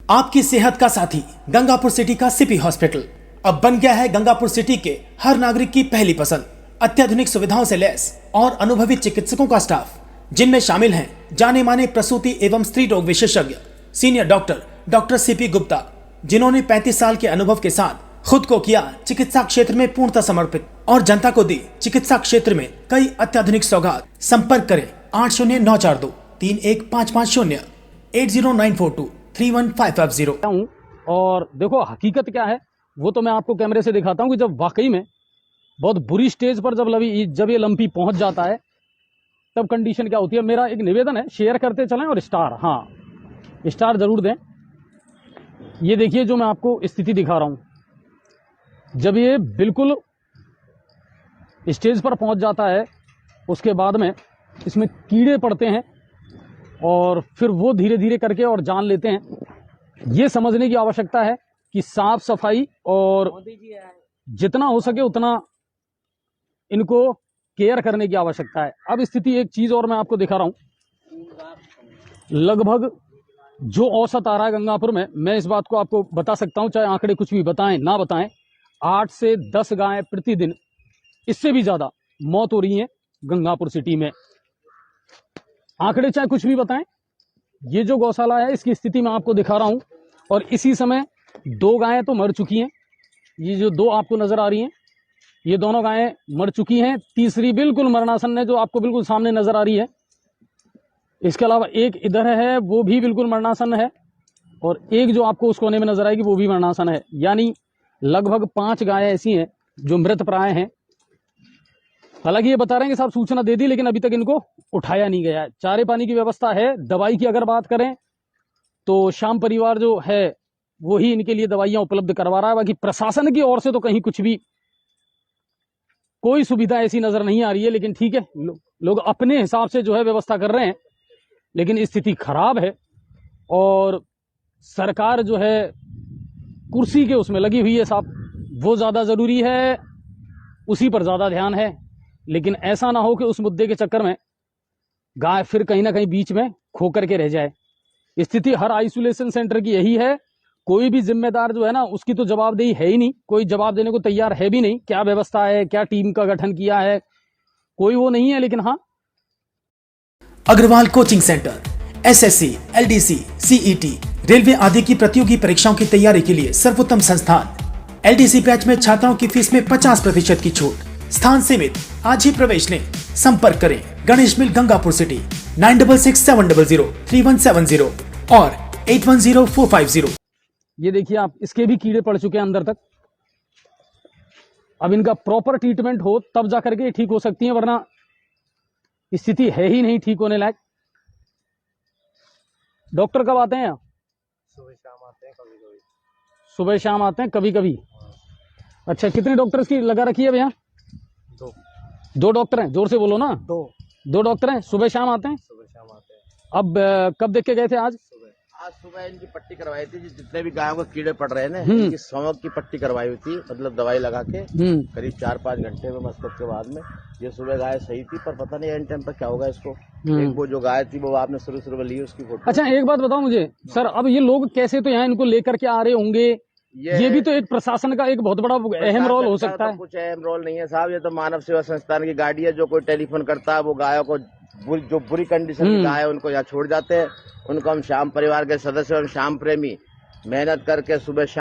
आपकी सेहत का साथी गंगापुर सिटी का सिपी हॉस्पिटल अब बन गया है गंगापुर सिटी के हर नागरिक की पहली पसंद। अत्याधुनिक सुविधाओं से लैस और अनुभवी चिकित्सकों का स्टाफ, जिनमें शामिल हैं जाने माने प्रसूति एवं स्त्री रोग विशेषज्ञ सीनियर डॉक्टर सीपी गुप्ता, जिन्होंने 35 साल के अनुभव के साथ खुद को किया चिकित्सा क्षेत्र में पूर्णतः समर्पित और जनता को दी चिकित्सा क्षेत्र में कई अत्याधुनिक सौगात। संपर्क करें 80942 31550 80942 31550। और देखो हकीकत क्या है वो तो मैं आपको कैमरे से दिखाता हूँ कि जब वाकई में बहुत बुरी स्टेज पर जब ये लंपी पहुंच जाता है तब कंडीशन क्या होती है। मेरा एक निवेदन है, शेयर करते चलें और स्टार जरूर दें। ये देखिए जो मैं आपको स्थिति दिखा रहा हूँ, जब ये बिल्कुल स्टेज पर पहुंच जाता है उसके बाद में इसमें कीड़े पड़ते हैं और फिर वो धीरे धीरे करके और जान लेते हैं। ये समझने की आवश्यकता है कि साफ सफाई और जितना हो सके उतना इनको केयर करने की आवश्यकता है। अब स्थिति एक चीज और मैं आपको दिखा रहा हूं, लगभग जो औसत आ रहा है गंगापुर में, मैं इस बात को आपको बता सकता हूं, चाहे आंकड़े कुछ भी बताएं ना बताएं, 8 से 10 गायें प्रतिदिन, इससे भी ज्यादा मौत हो रही है गंगापुर सिटी में। आंकड़े चाहे कुछ भी बताएं, ये जो गौशाला है इसकी स्थिति मैं आपको दिखा रहा हूं और इसी समय 2 गायें तो मर चुकी हैं। ये जो 2 आपको नजर आ रही हैं ये दोनों गायें मर चुकी हैं, तीसरी बिल्कुल मरणासन है जो आपको बिल्कुल सामने नजर आ रही है। इसके अलावा एक इधर है वो भी बिल्कुल मरणासन है और एक जो आपको उस कोने में नजर आएगी वो भी मरणासन है। यानी लगभग 5 गायें ऐसी हैं जो मृत प्राय हैं। हालांकि ये बता रहे हैं कि साहब सूचना दे दी लेकिन अभी तक इनको उठाया नहीं गया है। चारे पानी की व्यवस्था है। दवाई की अगर बात करें तो श्याम परिवार जो है वो ही इनके लिए दवाइयां उपलब्ध करवा रहा है। बाकी प्रशासन की ओर से तो कहीं कुछ भी कोई सुविधा ऐसी नजर नहीं आ रही है। लेकिन ठीक है, लोग अपने हिसाब से जो है व्यवस्था कर रहे हैं, लेकिन स्थिति खराब है और सरकार जो है कुर्सी के उसमें लगी हुई है साहब, वो ज्यादा जरूरी है, उसी पर ज्यादा ध्यान है। लेकिन ऐसा ना हो कि उस मुद्दे के चक्कर में गाय फिर कहीं ना कहीं बीच में खो करके रह जाए। स्थिति हर आइसोलेशन सेंटर की यही है। कोई भी जिम्मेदार जो है ना उसकी तो जवाबदेही है ही नहीं, कोई जवाब देने को तैयार है भी नहीं। क्या व्यवस्था है, क्या टीम का गठन किया है, कोई वो नहीं है। लेकिन हाँ, Agarwal coaching centre SSC, LDC, CET, railway आदि की प्रतियोगी परीक्षाओं की तैयारी के लिए सर्वोत्तम संस्थान। एलडीसी बैच में छात्राओं की फीस में 50% की छूट, स्थान सीमित, आज ही प्रवेश लें। संपर्क करें गणेश मिल गंगापुर सिटी 9667003170 और 810450। ये देखिए आप, इसके भी कीड़े पड़ चुके हैं अंदर तक। अब इनका प्रॉपर ट्रीटमेंट हो तब जाकर के ठीक हो सकती है, वरना स्थिति है ही नहीं ठीक होने लायक। डॉक्टर कब आते हैं? सुबह शाम आते हैं, कभी कभी सुबह शाम आते हैं कभी कभी। अच्छा, कितने डॉक्टर्स की लगा रखी है भैया? 2 डॉक्टर हैं, जोर से बोलो ना। 2 डॉक्टर हैं, सुबह शाम आते हैं। सुबह शाम आते हैं। अब कब देख के गए थे? आज सुबह इनकी पट्टी करवाई थी, जितने भी गायों को कीड़े पड़ रहे हैं इनकी सौंफ की पट्टी करवाई हुई थी, मतलब दवाई लगा के करीब 4-5 घंटे में मस्कट के बाद में। ये सुबह गाय सही थी, पर पता नहीं एंड टाइम पर क्या होगा इसको। एक वो जो गाय थी वो आपने शुरू में ली उसकी फोटो। अच्छा, एक बात बताओ मुझे सर, अब ये लोग कैसे तो यहाँ इनको लेकर के आ रहे होंगे, ये भी तो एक प्रशासन का एक बहुत बड़ा अहम रोल हो सकता है। कुछ अहम रोल नहीं है साहब, ये तो मानव सेवा संस्थान की गाड़ी है। जो कोई टेलीफोन करता है वो गायों को जो बुरी कंडीशन की गाय है उनको यहाँ छोड़ जाते हैं। उनको हम श्याम परिवार के सदस्य और श्याम प्रेमी मेहनत करके सुबह शाम।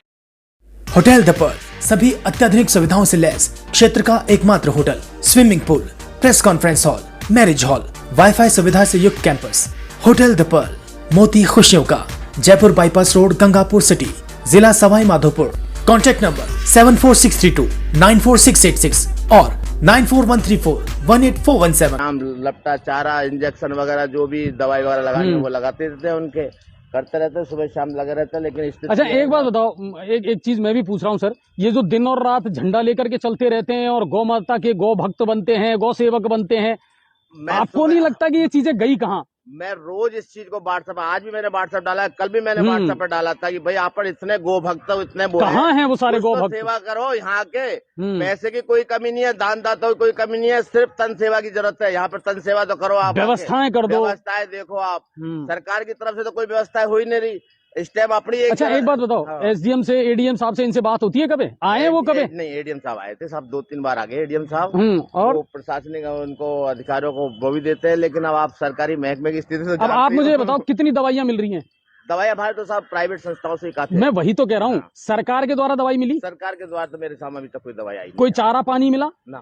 होटल द पर्ल सभी अत्याधुनिक सुविधाओं से लैस क्षेत्र का एकमात्र hotel, swimming pool, press conference hall, marriage hall, wifi सुविधा से युक्त कैंपस। होटल द पर्ल, मोती खुशियों का, Jaipur bypass road, Gangapur city, जिला सवाई माधोपुर। कॉन्टैक्ट नंबर 74632 94686 और 9413418417। हम लपटा, चारा, इंजेक्शन वगैरह जो भी दवाई वगैरह लगानी वो लगाते रहते हैं, उनके करते रहते हैं, सुबह शाम लगे रहते हैं। लेकिन अच्छा, एक बात बताओ, एक चीज मैं भी पूछ रहा हूँ सर, ये जो दिन और रात झंडा लेकर के चलते रहते हैं और गौ माता के गौ भक्त बनते हैं, गौ सेवक बनते हैं, आपको नहीं लगता कि ये चीजें गई कहाँ? मैं रोज इस चीज को व्हाट्सएप, आज भी मैंने व्हाट्सएप डाला, कल भी मैंने व्हाट्सएप पर डाला था कि भाई आप पर इतने गो भक्त हो, इतने कहाँ हैं वो सारे गो भक्त? सेवा करो यहाँ के। पैसे की कोई कमी नहीं है, दान दाता की कोई कमी नहीं है, सिर्फ तन सेवा की जरूरत है। यहाँ पर तन सेवा तो करो आप, व्यवस्थाएं कर दो, व्यवस्थाएं देखो आप। सरकार की तरफ से तो कोई व्यवस्थाएं हो ही नहीं रही। इस टाइम अपनी अच्छा एक बात बताओ, हाँ। एसडीएम से, एडीएम साहब से इनसे बात होती है कभी? आए हैं वो कभी? नहीं, एडीएम साहब आए थे, साहब 2-3 बार आ गए एडीएम साहब। और वो प्रशासनिक उनको अधिकारियों को वो भी देते हैं, लेकिन अब आप सरकारी महकमे की स्थिति से अब आप मुझे बताओ कितनी दवाइयाँ मिल रही हैं? दवाई हमारे तो साहब प्राइवेट संस्थाओं से ही काफी। मैं वही तो कह रहा हूँ, हाँ। सरकार के द्वारा दवाई मिली? सरकार के द्वारा तो मेरे सामने अभी तक कोई दवाई आई कोई चारा पानी मिला? ना,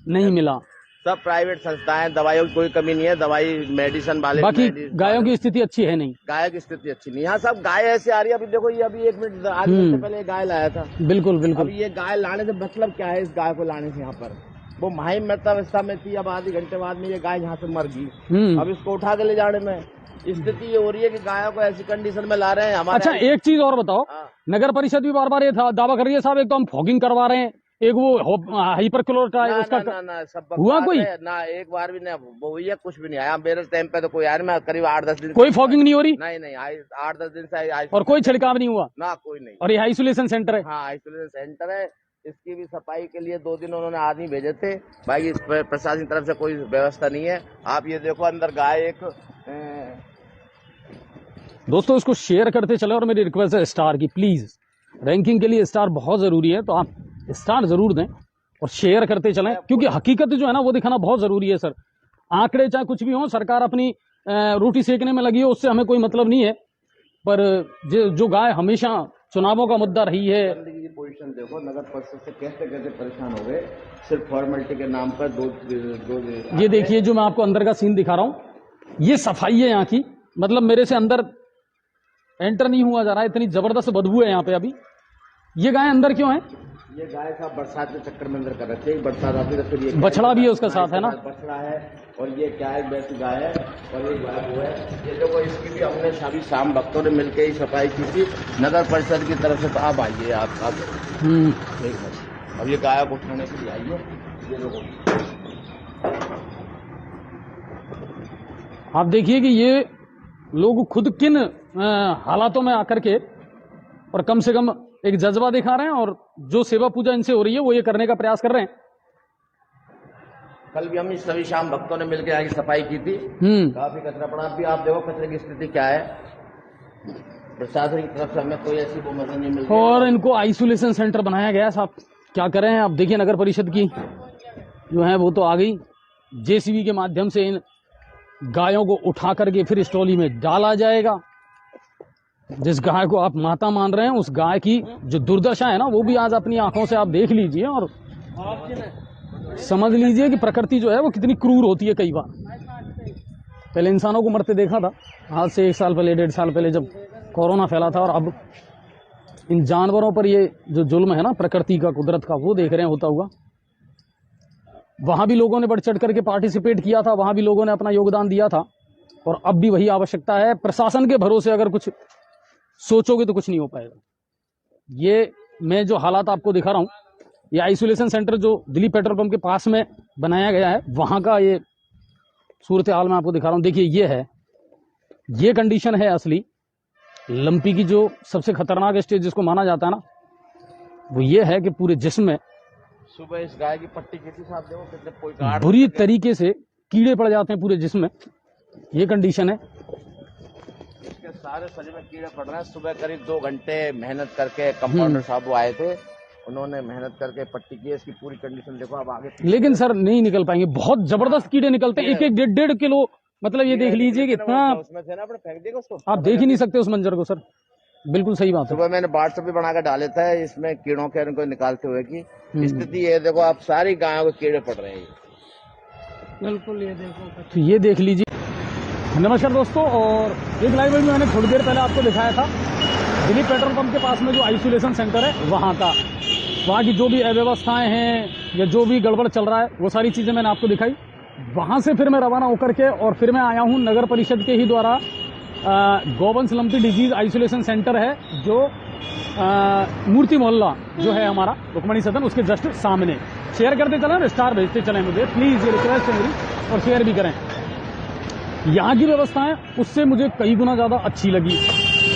नहीं मिला। सब प्राइवेट संस्थाएं, दवाइयों की कोई कमी नहीं है, दवाई मेडिसिन वाले। बाकी गायों की स्थिति अच्छी है नहीं? गाय की स्थिति अच्छी नहीं। यहाँ सब गाय ऐसे आ रही है, अभी देखो ये अभी 1 मिनट आधे घंटे पहले गाय लाया था। बिल्कुल अब बिल्कुल। ये गाय लाने से मतलब क्या है? इस गाय को लाने से यहाँ पर वो माहिम अवस्था में थी, अब आधे घंटे बाद में ये गाय यहाँ से मर गई। अब इसको उठा के ले जाने में स्थिति ये हो रही है कि गायों को ऐसी कंडीशन में ला रहे हैं हमारे। अच्छा एक चीज और बताओ, नगर परिषद भी बार बार ये दावा कर रही है साहब, एक तो हम फॉगिंग करवा रहे हैं, एक वो हाइपर क्लोराइड उसका ना सब हुआ कोई? ना एक बार भी नहीं वो हुई है, कुछ भी नहीं आया मेरे टाइम पे तो कोई आया नहीं। मैं करीब 8-10 दिन कोई फॉगिंग नहीं हो रही? नहीं 8-10 दिन से आई और कोई छिड़काव नहीं हुआ? ना, कोई नहीं। और ये आइसोलेशन सेंटर है? हाँ आइसोलेशन सेंटर है, इसकी भी सफाई के लिए 2 दिन उन्होंने आदमी भेजे थे। भाई इस प्रशासन की तरफ से कोई व्यवस्था नहीं है। आप ये देखो अंदर गाय एक दोस्तों इसको शेयर करते चले, और मेरी रिक्वेस्ट है स्टार की, प्लीज रैंकिंग के लिए स्टार बहुत जरूरी है, तो आप स्टार जरूर दें और शेयर करते चलें, क्योंकि हकीकत जो है ना वो दिखाना बहुत जरूरी है सर। आंकड़े चाहे कुछ भी हो, सरकार अपनी रोटी सेकने में लगी है, उससे हमें कोई मतलब नहीं है, पर जो गाय हमेशा चुनावों का मुद्दा रही है। पोजीशन देखो, नगर परिषद से कैसे कैसे परेशान हो गए सिर्फ फॉर्मेलिटी के नाम पर। दो ये देखिए जो मैं आपको अंदर का सीन दिखा रहा हूँ, ये सफाई है यहाँ की, मतलब मेरे से अंदर एंटर नहीं हुआ जा रहा है, इतनी जबरदस्त बदबू है यहाँ पे। अभी ये गाय अंदर क्यों है? ये गाय का बरसात के चक्कर में अंदर कर रखे, बरसात आती है फिर ये बछड़ा भी है उसका साथ है ना? बछड़ा है, और ये क्या है, वैसी गाय है, और ये गाय वो है। ये देखो इसकी भी हमने सभी शाम भक्तों ने मिलकर ही सफाई की थी नगर परिषद की तरफ से। तो आप आइए, आप ठीक है। अब ये गाय को उठाने के लिए आइए, ये देखो आप देखिए कि ये लोग खुद किन हालातों में आकर के और कम से कम एक जज्बा दिखा रहे हैं, और जो सेवा पूजा इनसे हो रही है वो ये करने का प्रयास कर रहे हैं। कल भी हम सभी शाम भक्तों ने मिलकर यहाँ की सफाई की थी। काफी कचरा पड़ा। अभी आप देखो कचरे की स्थिति क्या है, प्रशासन की तरफ से हमें कोई ऐसी वो मदद नहीं मिल रही। और इनको आइसोलेशन सेंटर बनाया गया है साहब, क्या करें। आप देखिए नगर परिषद की जो है वो तो आ गई, जेसीबी के माध्यम से इन गायों को उठा करके फिर स्टॉली में डाला जाएगा। जिस गाय को आप माता मान रहे हैं, उस गाय की जो दुर्दशा है ना, वो भी आज अपनी आंखों से आप देख लीजिए और समझ लीजिए कि प्रकृति जो है वो कितनी क्रूर होती है। कई बार पहले इंसानों को मरते देखा था, आज से 1 साल पहले, 1.5 साल पहले जब कोरोना फैला था, और अब इन जानवरों पर ये जो जुल्म है ना प्रकृति का, कुदरत का, वो देख रहे हैं होता हुआ। वहां भी लोगों ने बढ़ चढ़ करके पार्टिसिपेट किया था, वहां भी लोगों ने अपना योगदान दिया था, और अब भी वही आवश्यकता है। प्रशासन के भरोसे अगर कुछ सोचोगे तो कुछ नहीं हो पाएगा। ये मैं जो हालात आपको दिखा रहा हूँ, ये आइसोलेशन सेंटर जो दिल्ली पेट्रोल पंप के पास में बनाया गया है, वहां का ये सूरत हाल मैं आपको दिखा रहा हूँ। देखिए ये है, ये कंडीशन है असली लंपी की। जो सबसे खतरनाक स्टेज जिसको माना जाता है ना, वो ये है कि पूरे जिस्म में सुबह इस गाय की पट्टी की थी साहब, देखो कितने कोई गाड़ बुरी तरीके से कीड़े पड़ जाते हैं पूरे जिस्म में। ये कंडीशन है, इसके सारे शरीर में कीड़े पड़ रहे हैं। सुबह करीब 2 घंटे मेहनत करके कंपाउंडर साहब वो आए थे, उन्होंने मेहनत करके पट्टी की। इसकी पूरी कंडीशन देखो आप आगे। लेकिन सर नहीं निकल पाएंगे, बहुत जबरदस्त कीड़े निकलते हैं, 1-1, 1.5 किलो। मतलब ये देख लीजिए कि इतना उसमें थे ना, अपने फेंक देगा उसको, आप देख ही नहीं सकते उस मंजर को सर। बिल्कुल सही बात है। सुबह मैंने व्हाट्सएप भी बनाकर डाले था, इसमें कीड़ों के इनको निकालते हुए की स्थिति ये देखो आप, सारी गायों को कीड़े पड़ रहे हैं। बिल्कुल ये देखो, तो ये देख लीजिए। नमस्कार दोस्तों, और एक लाइव में मैंने थोड़ी देर पहले आपको दिखाया था दिल्ली पेट्रोल पंप के पास में जो आइसोलेशन सेंटर है वहाँ का, वहाँ की जो भी अव्यवस्थाएं हैं या जो भी गड़बड़ चल रहा है वो सारी चीज़ें मैंने आपको दिखाई। वहाँ से फिर मैं रवाना होकर के और फिर मैं आया हूँ नगर परिषद के ही द्वारा गोवंश लंपी डिजीज आइसोलेशन सेंटर है, जो मूर्ति मोहल्ला जो है हमारा रुक्मणी सदन, उसके जस्ट सामने। शेयर करते चलें, स्टार भेजते चलें मुझे, प्लीज़ ये रिक्वेस्ट है मेरी, और शेयर भी करें। यहाँ की व्यवस्थाएं उससे मुझे कई गुना ज़्यादा अच्छी लगी।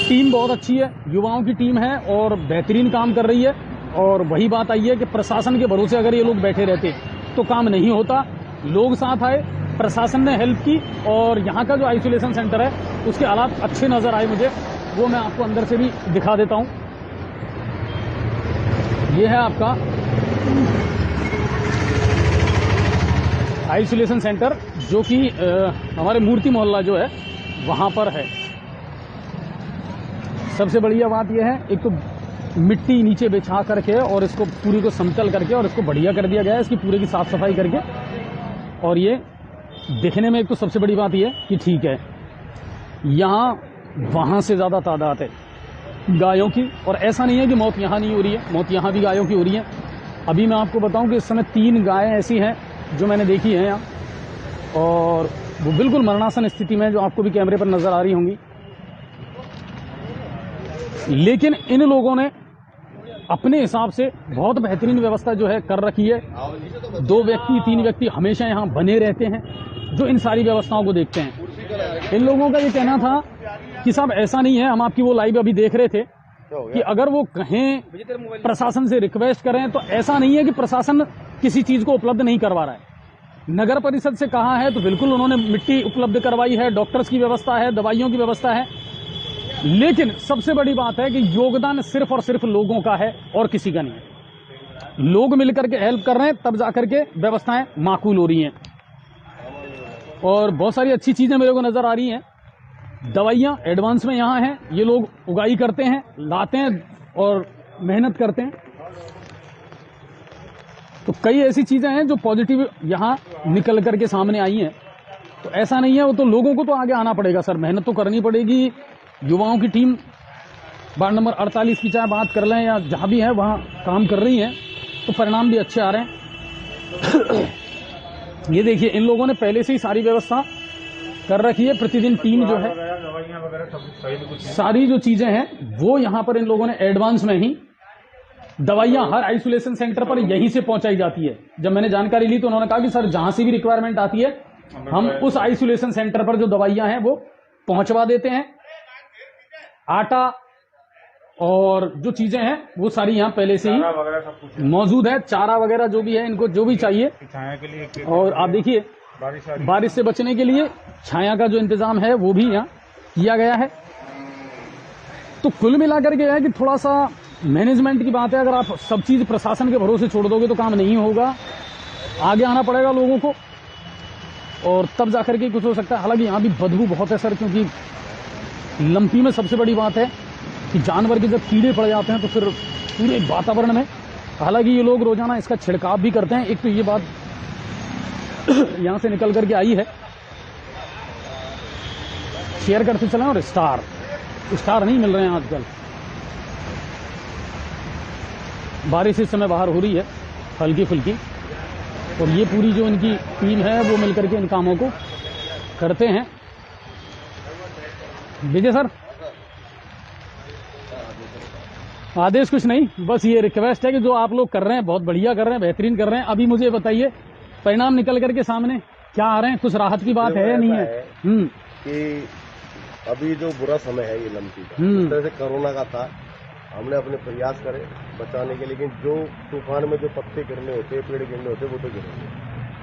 टीम बहुत अच्छी है, युवाओं की टीम है और बेहतरीन काम कर रही है। और वही बात आई है कि प्रशासन के भरोसे अगर ये लोग बैठे रहते तो काम नहीं होता। लोग साथ आए, प्रशासन ने हेल्प की, और यहाँ का जो आइसोलेशन सेंटर है उसके हालात अच्छे नज़र आए मुझे। वो मैं आपको अंदर से भी दिखा देता हूं। ये है आपका आइसोलेशन सेंटर, जो कि हमारे मूर्ति मोहल्ला जो है वहां पर है। सबसे बढ़िया बात यह है, एक तो मिट्टी नीचे बिछा करके और इसको पूरी को समतल करके और इसको बढ़िया कर दिया गया है, इसकी पूरे की साफ सफाई करके। और ये दिखने में एक तो सबसे बड़ी बात यह कि ठीक है, यहाँ वहां से ज़्यादा तादाद है गायों की, और ऐसा नहीं है कि मौत यहाँ नहीं हो रही है, मौत यहाँ भी गायों की हो रही है। अभी मैं आपको बताऊं कि इस समय 3 गायें ऐसी हैं जो मैंने देखी हैं यहाँ, और वो बिल्कुल मरणासन स्थिति में, जो आपको भी कैमरे पर नजर आ रही होंगी। लेकिन इन लोगों ने अपने हिसाब से बहुत बेहतरीन व्यवस्था जो है कर रखी है। 2 व्यक्ति 3 व्यक्ति हमेशा यहाँ बने रहते हैं जो इन सारी व्यवस्थाओं को देखते हैं। इन लोगों का ये कहना था कि साहब ऐसा नहीं है, हम आपकी वो लाइव अभी देख रहे थे कि अगर वो कहें प्रशासन से रिक्वेस्ट करें तो ऐसा नहीं है कि प्रशासन किसी चीज को उपलब्ध नहीं करवा रहा है। नगर परिषद से कहा है तो बिल्कुल उन्होंने मिट्टी उपलब्ध करवाई है, डॉक्टर्स की व्यवस्था है, दवाइयों की व्यवस्था है। लेकिन सबसे बड़ी बात है कि योगदान सिर्फ और सिर्फ लोगों का है और किसी का नहीं है। लोग मिलकर के हेल्प कर रहे हैं, तब जाकर के व्यवस्थाएं माकूल हो रही हैं। और बहुत सारी अच्छी चीजें मेरे को नजर आ रही हैं। दवाइयां एडवांस में यहाँ हैं, ये लोग उगाई करते हैं, लाते हैं और मेहनत करते हैं। तो कई ऐसी चीजें हैं जो पॉजिटिव यहाँ निकल करके सामने आई हैं। तो ऐसा नहीं है, वो तो लोगों को तो आगे आना पड़ेगा सर, मेहनत तो करनी पड़ेगी। युवाओं की टीम वार्ड नंबर 48 की चाहे बात कर लें या जहां भी है वहां काम कर रही है, तो परिणाम भी अच्छे आ रहे हैं। ये देखिए, इन लोगों ने पहले से ही सारी व्यवस्था कर रखी है। प्रतिदिन टीम जो है, सारी जो चीजें हैं वो यहाँ पर इन लोगों ने एडवांस में ही, दवाइयां हर आइसोलेशन सेंटर पर यहीं से पहुंचाई जाती है। जब मैंने जानकारी ली तो उन्होंने कहा कि सर जहां से भी रिक्वायरमेंट आती है हम उस आइसोलेशन सेंटर पर जो दवाइयां हैं वो पहुंचवा देते हैं। आटा और जो चीजें हैं वो सारी यहाँ पहले से ही मौजूद है। चारा वगैरह जो भी है, इनको जो भी चाहिए। और आप देखिए, बारिश से बचने के लिए छाया का जो इंतजाम है वो भी यहाँ किया गया है। तो कुल मिलाकर के है कि थोड़ा सा मैनेजमेंट की बात है। अगर आप सब चीज प्रशासन के भरोसे छोड़ दोगे तो काम नहीं होगा, आगे आना पड़ेगा लोगों को, और तब जाकर के कुछ हो सकता है। हालांकि यहाँ भी बदबू बहुत है सर, क्योंकि लंपी में सबसे बड़ी बात है कि जानवर के जब कीड़े पड़ जाते हैं तो फिर पूरे वातावरण में, हालांकि ये लोग रोजाना इसका छिड़काव भी करते हैं। एक तो ये बात यहां से निकल करके आई है, शेयर करते चलें। और स्टार नहीं मिल रहे हैं आजकल। बारिश इस समय बाहर हो रही है हल्की फुल्की, और ये पूरी जो इनकी टीम है वो मिलकर के इन कामों को करते हैं। विजय सर, आदेश कुछ नहीं, बस ये रिक्वेस्ट है कि जो आप लोग कर रहे हैं बहुत बढ़िया कर रहे हैं, बेहतरीन कर रहे हैं। अभी मुझे बताइए, परिणाम निकल करके सामने क्या आ रहे हैं? कुछ राहत की बात है या नहीं है? कि अभी जो बुरा समय है ये लंपी का, जिस तरह से कोरोना का था, हमने अपने प्रयास करे बचाने के, लेकिन जो तूफान में जो पत्ते गिरने होते, पेड़ गिरने होते, वो तो गिरेंगे,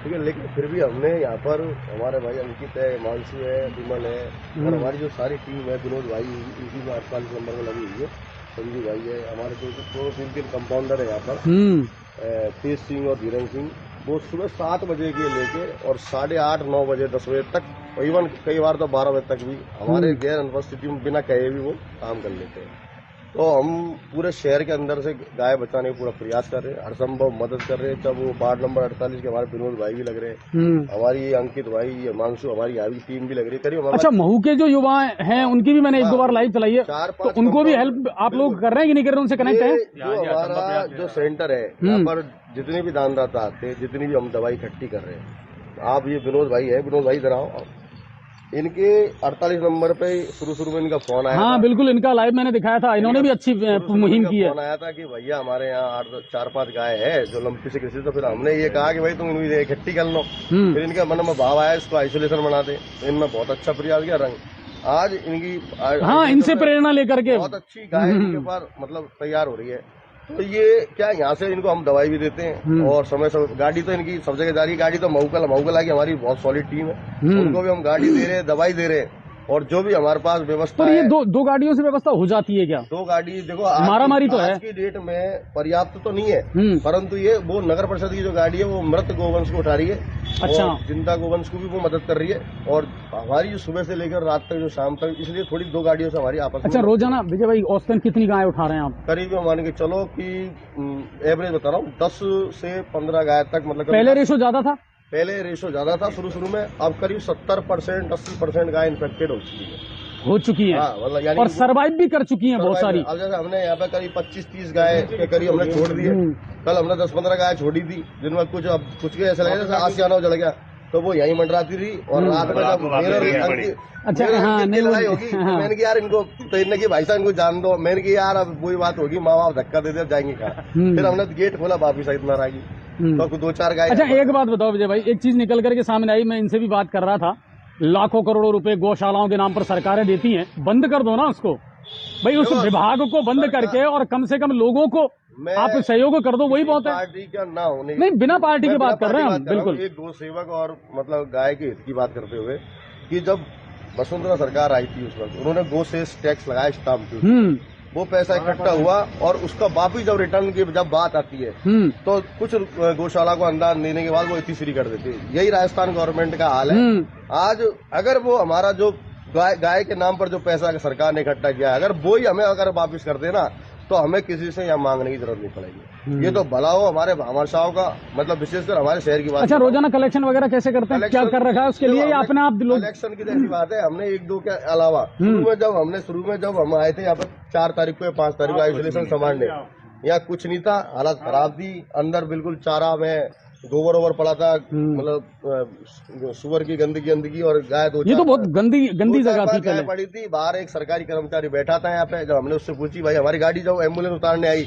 ठीक है। लेकिन फिर भी हमने यहाँ पर हमारे भाई अंकित है, मानसू है, विमल है, और हमारी जो सारी टीम है, विनोद भाई इसी में 48 नंबर में लगी हुई है, संजू भाई है, हमारे जो 2-3 कंपाउंडर है यहाँ पर, तेज सिंह और धीरेन्द्र सिंह, वो सुबह 7 बजे के लेके और 8:30, 9 बजे, 10 बजे तक, इवन कई बार तो 12 बजे तक भी हमारे गैर अनुपस्थिति में बिना कहे भी वो काम कर लेते हैं। तो हम पूरे शहर के अंदर से गाय बचाने का पूरा प्रयास कर रहे हैं, हर संभव मदद कर रहे हैं। तब वो वार्ड नंबर 48 के हमारे विनोद भाई भी लग रहे हैं, हमारी अंकित भाई, मानसू, हमारी यहाँ भी टीम भी लग रही है करीब। अच्छा, महू के जो युवा हैं उनकी भी मैंने 1-2 बार लाइव चलाई है, तो उनको भी हेल्प आप लोग कर रहे हैं कि नहीं कर रहे, उनसे कनेक्ट है? जो हमारा जो सेंटर है यहाँ पर जितने भी दानदाता आते हैं, जितनी भी हम दवाई इकट्ठी कर रहे हैं, आप ये विनोद भाई है, विनोद भाई इधर आओ, इनके 48 नंबर पे शुरू में इनका फोन आया। हाँ बिल्कुल, इनका लाइव मैंने दिखाया था, इन्होंने भी अच्छी मुहिम की है। फोन आया था कि भैया हमारे यहाँ 4-5 गाय है जो लंपी से किसी, तो फिर हमने ये कहा कि भाई तुम इनकी इकट्ठी कर लो। फिर इनका मन में भाव आया इसको आइसोलेशन बना दे, तो इनमें बहुत अच्छा प्रयास किया। रंग आज इनकी, हाँ, इनसे प्रेरणा लेकर के बहुत अच्छी गाय इनके पास मतलब तैयार हो रही है। तो ये क्या, यहाँ से इनको हम दवाई भी देते हैं, और समय गाड़ी तो इनकी सब जगह जा रही है। गाड़ी तो मऊकल की हमारी बहुत सॉलिड टीम है, उनको भी हम गाड़ी दे रहे हैं, दवाई दे रहे हैं। और जो भी हमारे पास व्यवस्था पर ये है, दो गाड़ियों से व्यवस्था हो जाती है क्या? 2 गाड़ी देखो मारामारी तो है। आज की डेट में पर्याप्त तो नहीं है, परंतु ये वो नगर परिषद की जो गाड़ी है वो मृत गोवंश को उठा रही है, अच्छा। और जिंदा गोवंश को भी वो मदद कर रही है, और हमारी जो सुबह से लेकर रात तक जो शाम तक, इसलिए थोड़ी 2 गाड़ियों से हमारी आपस अच्छा, में रोजाना विजय भाई औसतन कितनी गाय उठा रहे हैं आप? करीब मान के चलो कि एवरेज बता रहा हूँ 10 से 15 गाय तक, मतलब पहले रेशो ज्यादा था? पहले रेशो ज्यादा था शुरू में, अब करीब 70% 80% गाय इन्फेक्टेड हो चुकी है। हाँ, मतलब यानी और सरवाइव भी कर चुकी हैं बहुत सारी। अब जैसे हमने यहाँ पे करीब 25-30 गाय के करीब हमने छोड़ दिए, कल हमने 10-15 गाय छोड़ी थी, जिनमें कुछ के ऐसा लगा जैसे आसियाना जल गया, तो वो यहीं मंडराती रही, और रात में जब लड़ाई होगी तो मैंने कि यार इनको तो इनने की भाई साहब इनको जान दो, मैंने कि यार अब वही बात होगी, माँ बाप धक्का दे दे जाएंगे कहाँ। फिर हमने गेट खोला, वापिस आई इतना रागी, तो 2-4 गाय। अच्छा, एक बात बताओ विजय भाई, एक चीज निकल करके सामने आई, मैं इनसे भी बात कर रहा था, लाखों करोड़ों रुपए गौशालाओं के नाम पर सरकारें देती हैं, बंद कर दो ना उसको भाई, उस विभाग को बंद करके, और कम से कम लोगों को आप सहयोग कर दो, वही बहुत है। पार्टी का ना होने, नहीं, बिना पार्टी की बात कर रहे हैं हम, बिल्कुल। एक गौ सेवक और मतलब गाय के हित की बात करते हुए, कि जब वसुंधरा सरकार आई थी उस वक्त उन्होंने गो सेस टैक्स लगाया, स्टाम्प ड्यूटी, वो पैसा इकट्ठा हुआ, और उसका वापिस जब रिटर्न की जब बात आती है तो कुछ गौशाला को अनुदान देने के बाद वो तीसरी कर देते हैं। यही राजस्थान गवर्नमेंट का हाल है आज। अगर वो हमारा जो गाय के नाम पर जो पैसा सरकार ने इकट्ठा किया है, अगर वो ही हमें अगर वापिस कर देना, तो हमें किसी से यहाँ मांगने की जरूरत नहीं पड़ेगी। ये तो भला हो हमारे भामाशाहों का, मतलब विशेषकर हमारे शहर की बात। अच्छा, रोजाना कलेक्शन वगैरह कैसे करते हैं, क्या कर रखा है उसके लिए, या अपने आप लोग? कलेक्शन की जैसी बात है, हमने 1-2 के अलावा शुरू में जब हम आए थे यहाँ पर 4 तारीख को या 5 तारीख को आइसोलेशन संभालने, यहाँ कुछ नहीं था, हालत खराब थी, अंदर बिल्कुल चारा में गोबर ओवर पड़ा था, मतलब सुअर की गंदगी, और गाय ये तो बहुत गंदी जगह थी पहले पड़ी थी। बाहर एक सरकारी कर्मचारी बैठा था यहाँ पे, जब हमने उससे पूछी भाई हमारी गाड़ी जब एम्बुलेंस उतारने आई,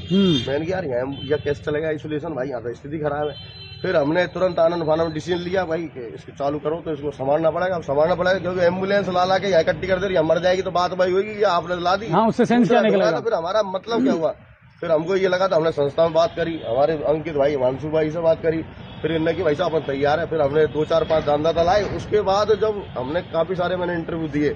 मैंने कहा यार यहाँ कैसे चलेगा आइसोलेशन, भाई यहाँ तो स्थिति खराब है। फिर हमने तुरंत आनंद फानंद में डिसीजन लिया भाई कि इसको चालू करो, तो इसको संभालना पड़ेगा। अब संभालना पड़ेगा क्योंकि एम्बुलेंस ला के यहाँ इकट्ठी कर दे रही, मर जाएगी तो बात भाई होगी, आपने ला दी, उससे सेंस क्या निकलेगा। तो फिर हमारा मतलब क्या हुआ, फिर हमको ये लगा, तो हमने संस्था में बात करी, हमारे अंकित भाई हिमांशु भाई से बात करी, फिर इनने की भाई साहब अपन तैयार है। फिर हमने 2-4-5 दानदाता लाए। उसके बाद जब हमने काफी सारे मैंने इंटरव्यू दिए,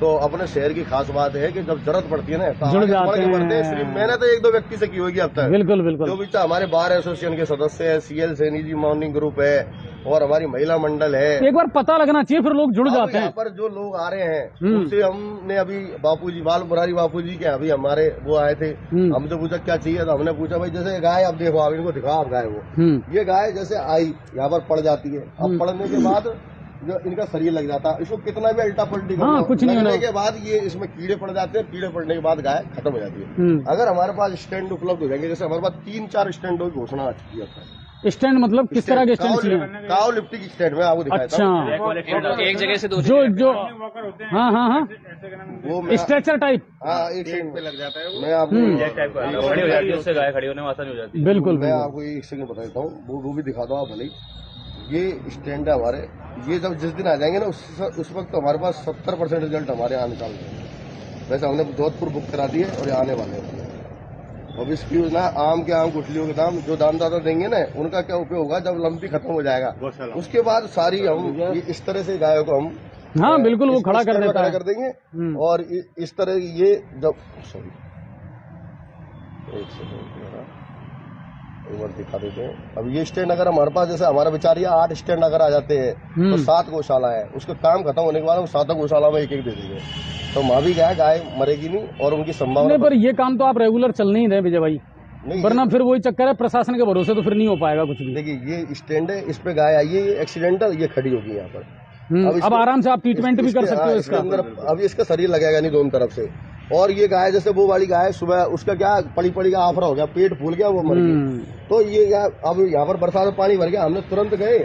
तो अपने शहर की खास बात है कि जब जरूरत पड़ती है ना, तो जुड़ जाते हैं। सिर्फ मैंने तो 1-2 व्यक्ति से की होगी अब तक, बिल्कुल बिल्कुल, जो भी हमारे बार एसोसिएशन के सदस्य है, CL Saini ji morning group है, और हमारी महिला मंडल है। एक बार पता लगना चाहिए, फिर लोग जुड़ जाते हैं। यहाँ पर जो लोग आ रहे हैं उनसे हमने अभी बापूजी, बाल मुरारी बापूजी के अभी हमारे वो आए थे, हमसे पूछा क्या चाहिए, तो हमने पूछा भाई जैसे गाय आप देखो, आप इनको दिखाओ, आप गाय वो ये गाय जैसे आई यहाँ पर पड़ जाती है, अब पड़ने के बाद जो इनका शरीर लग जाता है, इसको कितना भी अल्टा पलटी कुछ नहीं लगने के बाद ये इसमें कीड़े पड़ जाते हैं, कीड़े पड़ने के बाद गाय खत्म हो जाती है। अगर हमारे पास स्टैंड उपलब्ध हो जाएंगे, जैसे हमारे पास 3-4 स्टैंडों की घोषणा आ चुकी है। स्टैंड मतलब किस तरह के स्टैंड चाहिए? काउ लिफ्टिंग स्टैंड में आपको दिखाता हूं। अच्छा, एक जगह से दूसरी जो हाँ वो स्ट्रेचर टाइप, एक सेकंड पे लग जाता है, मैं आपको खड़ी हो जाती है, उससे गाय खड़ी होने में आसानी हो जाती है। बिल्कुल, मैं आपको एक सेकंड बता देता हूँ, वो भी दिखा दो आप भले। ये स्टैंड है हमारे, ये जब जिस दिन आ जाएंगे ना उस वक्त हमारे पास 70% रिजल्ट हमारे यहाँ निकाल देंगे। वैसे हमने जोधपुर बुक करा दिए और ये आने वाले हैं। अब इसकी ना आम के आम गुठलियों के दाम जो दानदाता देंगे ना, उनका क्या उपयोग होगा जब लंपी खत्म हो जाएगा, उसके बाद सारी हम इस तरह से गायों को हम बिल्कुल वो खड़ा कर देंगे। और इस तरह ये जब सॉरी एक सेकंड दिखा देते हैं। अब ये स्टैंड अगर हमारे पास जैसे हमारा विचार 8 स्टैंड अगर आ जाते हैं तो 7 गौशाला है, उसका काम खत्म होने के बाद हम 7 गौशाला में एक दे देंगे, तो वहाँ भी गाय मरेगी नहीं और उनकी संभावना। पर ये काम तो आप रेगुलर चल नहीं रहे विजय भाई, वरना फिर वही चक्कर है, प्रशासन के भरोसे तो फिर नहीं हो पाएगा कुछ भी। देखिए ये स्टैंड है, इस पे गाय आई है, ये एक्सीडेंटल, ये खड़ी होगी यहाँ पर। अब आराम से आप ट्रीटमेंट भी कर सकते हो इसका अंदर। अभी इसका शरीर लगेगा नहीं दोनों तरफ से। और ये गाय जैसे वो वाली गाय सुबह उसका क्या पड़ी का आफरा हो गया, पेट फूल गया, वो मर गई। तो ये अब यहाँ पर बरसात में पानी भर गया, हमने तुरंत गए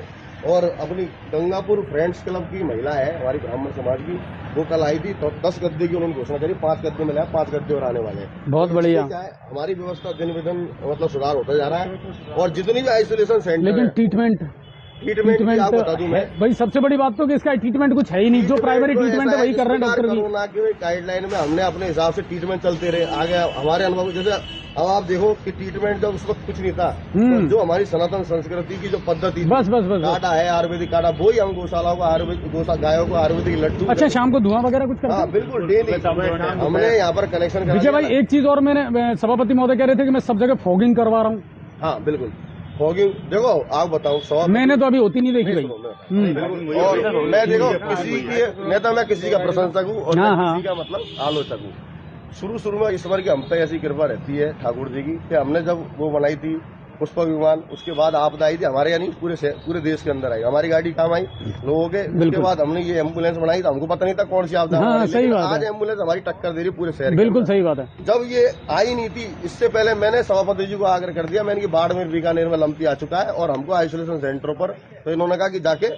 और अपनी गंगापुर फ्रेंड्स क्लब की महिला है हमारी ब्राह्मण समाज की, वो कल आई थी, तो 10 गद्दे की उन्होंने घोषणा करी, 5 गद्दे मिला है, 5 गद्दे और आने वाले हैं। बहुत बढ़िया। क्या है हमारी व्यवस्था दिन ब दिन मतलब सुधार होता जा रहा है। और जितनी भी आइसोलेशन सेंटर, लेकिन ट्रीटमेंट आपको बता दूं मैं भाई, सबसे बड़ी बात तो कि इसका ट्रीटमेंट कुछ है ही नहीं, जो प्राइमरी ट्रीटमेंट है वही कर रहे हैं डॉक्टर भी। कोरोना के गाइडलाइन में हमने अपने हिसाब से ट्रीटमेंट चलते रहे। आगे हमारे अनुभव जैसे अब आप देखो कि ट्रीटमेंट जब उस वक्त कुछ नहीं था, तो जो हमारी सनातन संस्कृति की जो पद्धति थी, बस बस बस, बस। काटा है आयुर्वेदिक काटा, वो ही हम गौशालाओं को आयुर्वेदिक गायों को आयुर्वेदिक लड्डू। अच्छा, शाम को धुआं वगैरह कुछ करते हाँ हैं? बिल्कुल डेली हमने यहाँ पर कनेक्शन करा विजय भाई, दिया। एक चीज और मैंने सभापति महोदय कह रहे थे कि मैं सब जगह फॉगिंग करवा रहा हूँ। हाँ बिल्कुल फॉगिंग, देखो आप बताऊँ मैंने तो अभी होती नहीं देखी भाई। और मैं देखो किसी की नेता, मैं किसी का प्रशंसक हूँ और हाँ, मैं हाँ। किसी का मतलब आलोचक हूँ। शुरू में ईश्वर की हम पे ऐसी कृपा रहती है ठाकुर जी की कि हमने जब वो बनाई थी पुष्पक विमान, उसके बाद आपदा आई थी हमारे, यानी पूरे देश के अंदर आई, हमारी गाड़ी काम आई लोगों के। उसके बाद हमने ये एम्बुलेंस बनाई, तो हमको पता नहीं था कौन सी आपदा हाँ, हमारी, सही लेकिन बात आज है। एम्बुलेंस हमारी टक्कर दे रही पूरे शहर के बिल्कुल अंदर। सही बात है। जब ये आई नहीं थी, इससे पहले मैंने सभापति जी को आग्रह कर दिया, मैंने कि बाड़मेर बीकानेर में लंपी आ चुका है और हमको आइसोलेशन सेंटरों पर, तो इन्होंने कहा कि जाके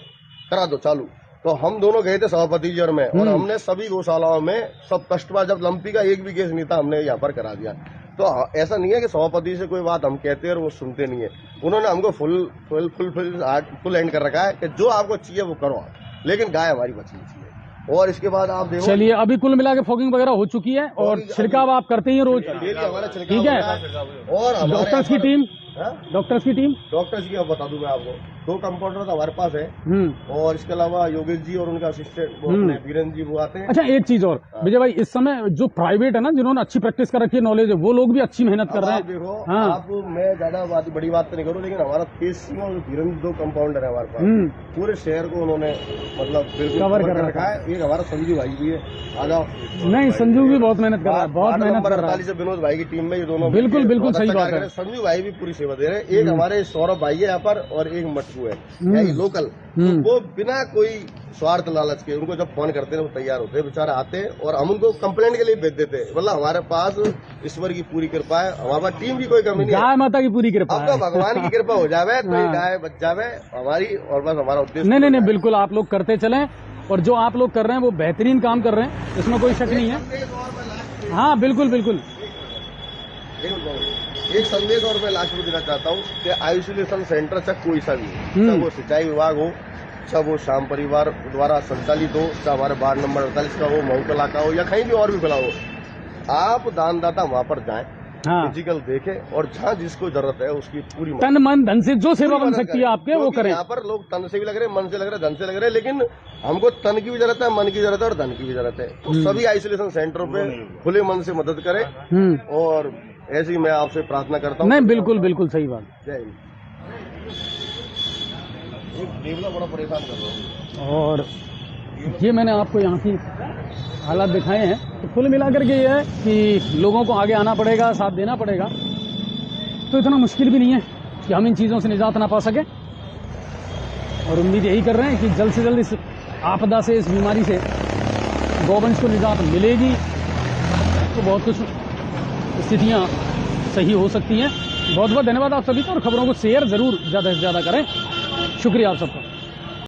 करा दो चालू। तो हम दोनों गए थे सभापति जी और मैं, और हमने सभी गौशालाओं में सब कस्टमर, जब लंपी का एक भी केस नहीं था, हमने यहाँ पर करा दिया। तो ऐसा नहीं है कि सभापति से कोई बात हम कहते हैं और वो सुनते नहीं है। उन्होंने हमको फुल एंड कर रखा है कि जो आपको चाहिए वो करो, लेकिन गाय हमारी बचनी चाहिए। और इसके बाद आप देखो, चलिए, अभी कुल मिला के फॉगिंग वगैरह हो चुकी है और छिड़काव आप करते ही हैं रोज। डेली हमारा छिड़काव ठीक है। होता है। और डॉक्टर्स की टीम, डॉक्टर्स की टीम, डॉक्टर्स की अब बता दूं मैं आपको, 2 कंपाउंडर तो हमारे पास है, और इसके अलावा योगेश जी और उनका असिस्टेंट वो अपने वीरेंद्र जी वो आते हैं। अच्छा, एक चीज और विजय भाई, इस समय जो प्राइवेट है ना, जिन्होंने अच्छी प्रैक्टिस कर रखी है, नॉलेज है, वो लोग भी अच्छी मेहनत कर रहे आप हैं। देखो, हाँ। आप मैं ज्यादा बड़ी बात तो नहीं करूँ, लेकिन हमारा तेज सिंह और वीरेंद्र 2 कंपाउंडर है हमारे पास, पूरे शहर को उन्होंने मतलब बिल्कुल कवर कर रखा है। एक हमारा संजू भाई भी है, आ जाओ। नहीं, संजू भी बहुत मेहनत कर रहा है, बहुत मेहनत कर रहा है। 48 से विनोद भाई की टीम में ये दोनों बिल्कुल, बिल्कुल सही बात है। संजू भाई भी पूरी सेवा दे रहे हैं। एक हमारे सौरभ भाई है यहाँ पर, और एक मटकू है यही लोकल, तो वो बिना कोई स्वार्थ लालच के, उनको जब फोन करते हैं वो तैयार होते हैं, बेचारा आते हैं, और हम उनको कंप्लेंट के लिए भेज देते हैं। मतलब हमारे पास ईश्वर की पूरी कृपा है, हमारे पास टीम की कोई कमी नहीं है। गाय माता की पूरी कृपा अब है। तो भगवान की कृपा हो जावे तो ये गाय बच जावे हमारी, और बस हमारा उद्देश्य। नहीं नहीं नहीं, बिल्कुल आप लोग करते चलें, और जो आप लोग कर रहे हैं वो बेहतरीन काम कर रहे हैं, इसमें कोई शक नहीं है। हाँ बिल्कुल बिल्कुल। एक संदेश और मैं लास्ट में देना चाहता हूँ कि आइसोलेशन सेंटर चाहे कोई सा भी हो, चाहे वो सिंचाई विभाग हो, चाहे वो श्याम परिवार द्वारा संचालित हो, चाहे हमारे वार्ड नंबर 48 का हो, मऊ कला का हो, या कहीं भी और भी खुला हो, आप दानदाता वहाँ पर जाएं, फिजिकल देखें, और जहाँ जिसको जरूरत है उसकी पूरी तन मन धन से जो सेवा बन सकती है आपके, वो करें। यहाँ पर लोग तन से भी लग रहे हैं, मन से लग रहे हैं, धन से लग रहे हैं, लेकिन हमको तन की भी जरूरत है, मन की जरूरत है और धन की भी जरूरत है। तो सभी आइसोलेशन सेंटरों पे खुले मन से मदद करें, और ऐसी मैं आपसे प्रार्थना करता हूँ। नहीं, बिल्कुल बिल्कुल सही बात। जय हिंद। एक देवला बड़ा परेशान कर रहा हूँ। और ये मैंने आपको यहाँ की हालात दिखाए हैं, तो कुल मिलाकर के ये है कि लोगों को आगे आना पड़ेगा, साथ देना पड़ेगा। तो इतना मुश्किल भी नहीं है कि हम इन चीज़ों से निजात ना पा सके, और उम्मीद यही कर रहे हैं कि जल्द से जल्द इस आपदा से, इस बीमारी से गौवंश को निजात मिलेगी, तो बहुत कुछ स्थितियाँ सही हो सकती हैं। बहुत बहुत धन्यवाद आप सभी को, और खबरों को शेयर जरूर ज़्यादा से ज़्यादा करें। शुक्रिया आप सबका।